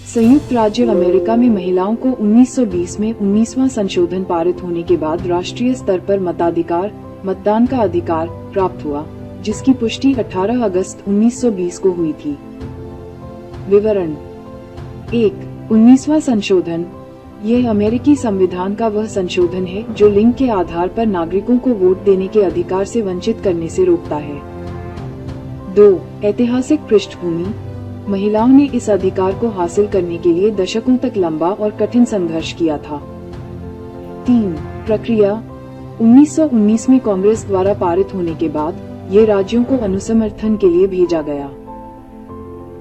संयुक्त राज्य अमेरिका में महिलाओं को 1920 में 19वां संशोधन पारित होने के बाद राष्ट्रीय स्तर पर मतदान का अधिकार प्राप्त हुआ, जिसकी पुष्टि 18 अगस्त 1920 को हुई थी। विवरण 1. 19वां संशोधन। यह अमेरिकी संविधान का वह संशोधन है जो लिंग के आधार पर नागरिकों को वोट देने के अधिकार से वंचित करने से रोकता है। 2. ऐतिहासिक पृष्ठभूमि। महिलाओं ने इस अधिकार को हासिल करने के लिए दशकों तक लंबा और कठिन संघर्ष किया था। 3. प्रक्रिया। 1919 में कांग्रेस द्वारा पारित होने के बाद ये राज्यों को अनुसमर्थन के लिए भेजा गया।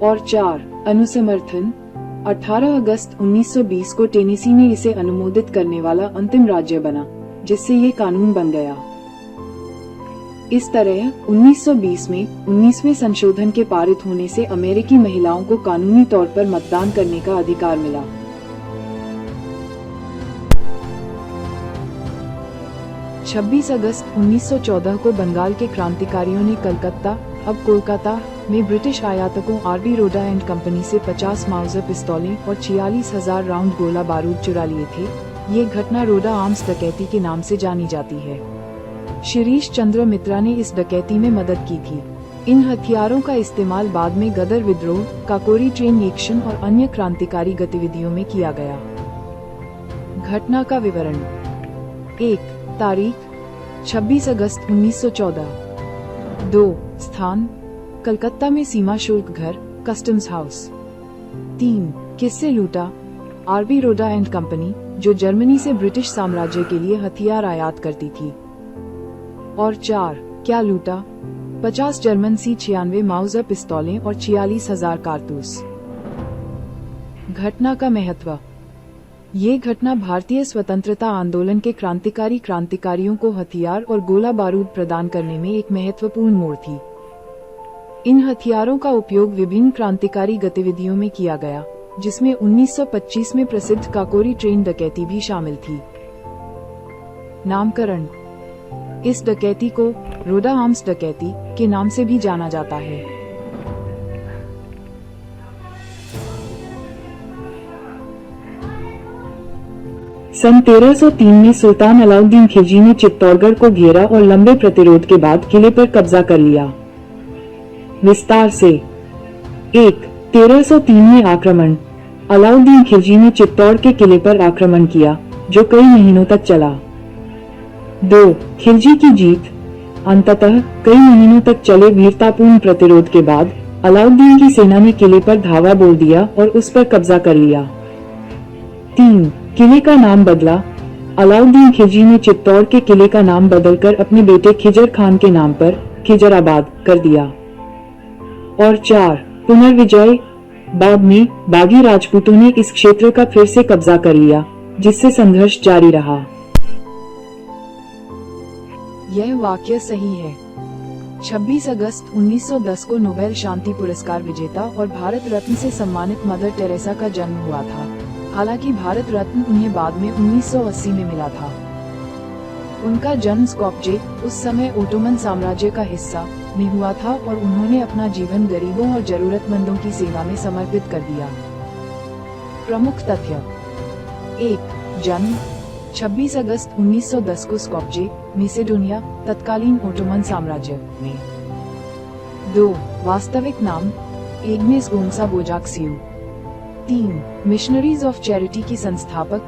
और 4. अनुसमर्थन। 18 अगस्त 1920 को टेनेसी ने इसे अनुमोदित करने वाला अंतिम राज्य बना, जिससे ये कानून बन गया। इस तरह 1920 में 19वें संशोधन के पारित होने से अमेरिकी महिलाओं को कानूनी तौर पर मतदान करने का अधिकार मिला। 26 अगस्त 1914 को बंगाल के क्रांतिकारियों ने कलकत्ता, अब कोलकाता, में ब्रिटिश आयातकों आरबी रोडा एंड कंपनी से 50 माउजर पिस्तौलें और 46,000 राउंड गोला बारूद चुरा लिए थे। ये घटना रोडा आर्म्स डकैती के नाम से जानी जाती है। शिरीष चंद्र मित्रा ने इस डकैती में मदद की थी। इन हथियारों का इस्तेमाल बाद में गदर विद्रोह, काकोरी ट्रेन एक्शन और अन्य क्रांतिकारी गतिविधियों में किया गया। घटना का विवरण। 1. तारीख 26 अगस्त 1914। 2. स्थान कलकत्ता में सीमा शुल्क घर, कस्टम्स हाउस। 3. किससे लूटा? आरबी रोडा एंड कंपनी, जो जर्मनी से ब्रिटिश साम्राज्य के लिए हथियार आयात करती थी। और 4. क्या लूटा? 50 जर्मन C96 माउजर पिस्तौलें और 46,000 कारतूस। घटना का महत्व। ये घटना भारतीय स्वतंत्रता आंदोलन के क्रांतिकारियों को हथियार और गोला बारूद प्रदान करने में एक महत्वपूर्ण मोड़ थी। इन हथियारों का उपयोग विभिन्न क्रांतिकारी गतिविधियों में किया गया, जिसमें 1925 में प्रसिद्ध काकोरी ट्रेन डकैती भी शामिल थी। नामकरण। इस डकैती को रोडा आर्म्स डकैती के नाम से भी जाना जाता है। सन 1303 में सुल्तान अलाउद्दीन खिलजी ने चित्तौड़गढ़ को घेरा और लंबे प्रतिरोध के बाद किले पर कब्जा कर लिया। विस्तार से। 1. 1303 में आक्रमण। अलाउद्दीन खिलजी ने चित्तौड़ के किले पर आक्रमण किया, जो कई महीनों तक चला। 2. खिलजी की जीत। अंततः कई महीनों तक चले वीरतापूर्ण प्रतिरोध के बाद अलाउद्दीन की सेना ने किले पर धावा बोल दिया और उस पर कब्जा कर लिया। 3. किले का नाम बदला। अलाउद्दीन खिलजी ने चित्तौड़ के किले का नाम बदलकर अपने बेटे खिजर खान के नाम पर खिजराबाद कर दिया। और 4. पुनर्विजय। बाद में बागी राजपूतों ने इस क्षेत्र का फिर से कब्जा कर लिया, जिससे संघर्ष जारी रहा। यह वाक्य सही है। 26 अगस्त 1910 को नोबेल शांति पुरस्कार विजेता और भारत रत्न से सम्मानित मदर टेरेसा का जन्म हुआ था। हालांकि भारत रत्न उन्हें बाद में 1980 में मिला था। उनका जन्म स्कॉप्जे, उस समय ओटोमन साम्राज्य का हिस्सा, में हुआ था और उन्होंने अपना जीवन गरीबों और जरूरतमंदों की सेवा में समर्पित कर दिया। प्रमुख तथ्य। 1. जन्म 26 अगस्त 1910 को स्कॉप्जे, मैसेडोनिया, तत्कालीन ओटोमन साम्राज्य में। 2. वास्तविक नाम एग्नेस गोंसा बोजाक्सियो। 3. मिशनरीज ऑफ चैरिटी की संस्थापक।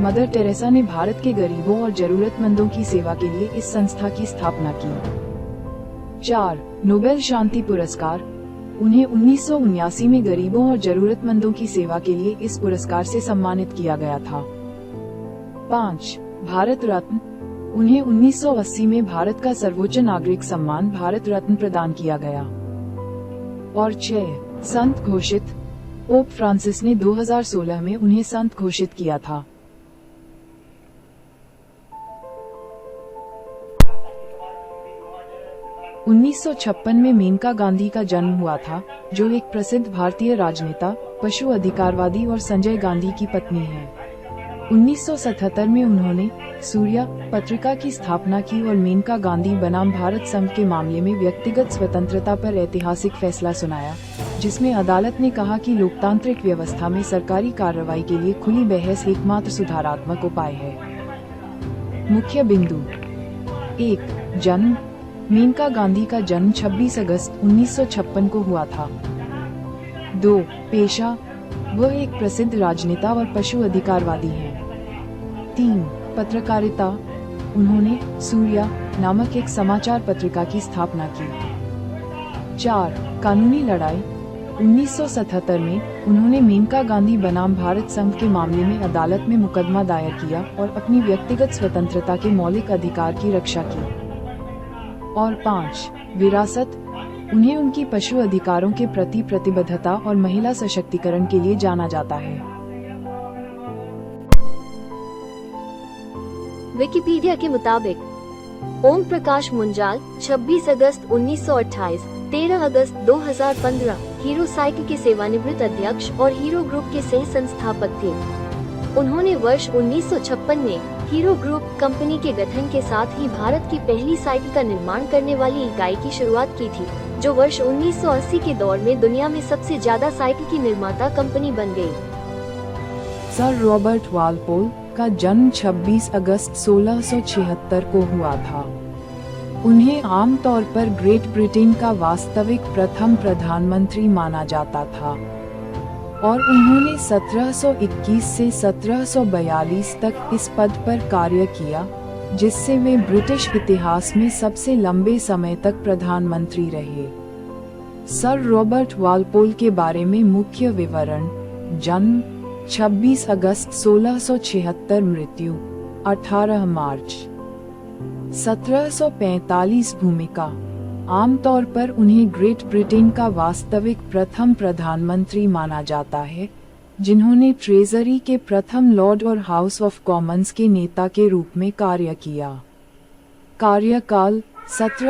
मदर टेरेसा ने भारत के गरीबों और जरूरतमंदों की सेवा के लिए इस संस्था की स्थापना की। 4. नोबेल शांति पुरस्कार। उन्हें 1979 में गरीबों और जरूरतमंदों की सेवा के लिए इस पुरस्कार से सम्मानित किया गया था। 5. भारत रत्न। उन्हें 1980 में भारत का सर्वोच्च नागरिक सम्मान भारत रत्न प्रदान किया गया। और 6. संत घोषित। पोप फ्रांसिस ने 2016 में उन्हें संत घोषित किया था। – 1956 में मेनका गांधी का जन्म हुआ था, जो एक प्रसिद्ध भारतीय राजनेता, पशु अधिकारवादी और संजय गांधी की पत्नी है। 1977 में उन्होंने सूर्या पत्रिका की स्थापना की और मेनका गांधी बनाम भारत संघ के मामले में व्यक्तिगत स्वतंत्रता पर ऐतिहासिक फैसला सुनाया। जिसमें अदालत ने कहा कि लोकतांत्रिक व्यवस्था में सरकारी कार्रवाई के लिए खुली बहस एकमात्र सुधारात्मक उपाय है। मुख्य बिंदु 1. जन्म। मेनका गांधी का जन्म 26 अगस्त 1956 को हुआ था। 2. पेशा। वह एक प्रसिद्ध राजनेता और पशु अधिकारवादी हैं। 3. पत्रकारिता। उन्होंने सूर्या नामक एक समाचार पत्रिका की स्थापना की। 4. कानूनी लड़ाई। 1977 में उन्होंने मेनका गांधी बनाम भारत संघ के मामले में अदालत में मुकदमा दायर किया और अपनी व्यक्तिगत स्वतंत्रता के मौलिक अधिकार की रक्षा की। और 5. विरासत। उन्हें उनकी पशु अधिकारों के प्रति प्रतिबद्धता और महिला सशक्तिकरण के लिए जाना जाता है। विकिपीडिया के मुताबिक ओम प्रकाश मुंजाल 26 अगस्त 1928, 13 अगस्त 2015 हीरो साइकिल के सेवानिवृत्त अध्यक्ष और हीरो ग्रुप के सह संस्थापक थे। उन्होंने वर्ष 1956 में हीरो ग्रुप कंपनी के गठन के साथ ही भारत की पहली साइकिल का निर्माण करने वाली इकाई की शुरुआत की थी, जो वर्ष 1980 के दौर में दुनिया में सबसे ज्यादा साइकिल की निर्माता कंपनी बन गई। सर रॉबर्ट वालपोल का जन्म 26 अगस्त 1676 को हुआ था। उन्हें आमतौर पर ग्रेट ब्रिटेन का वास्तविक प्रथम प्रधानमंत्री माना जाता था और उन्होंने 1721 से 1742 तक इस पद पर कार्य किया, जिससे वे ब्रिटिश इतिहास में सबसे लंबे समय तक प्रधानमंत्री रहे। सर रॉबर्ट वालपोल के बारे में मुख्य विवरण: जन्म 26 अगस्त 1676, मृत्यु 18 मार्च 1745। भूमिका: आमतौर पर उन्हें ग्रेट ब्रिटेन का वास्तविक प्रथम प्रधानमंत्री माना जाता है, जिन्होंने ट्रेजरी के प्रथम लॉर्ड और हाउस ऑफ कॉमन्स के नेता के रूप में कार्य किया। कार्यकाल 17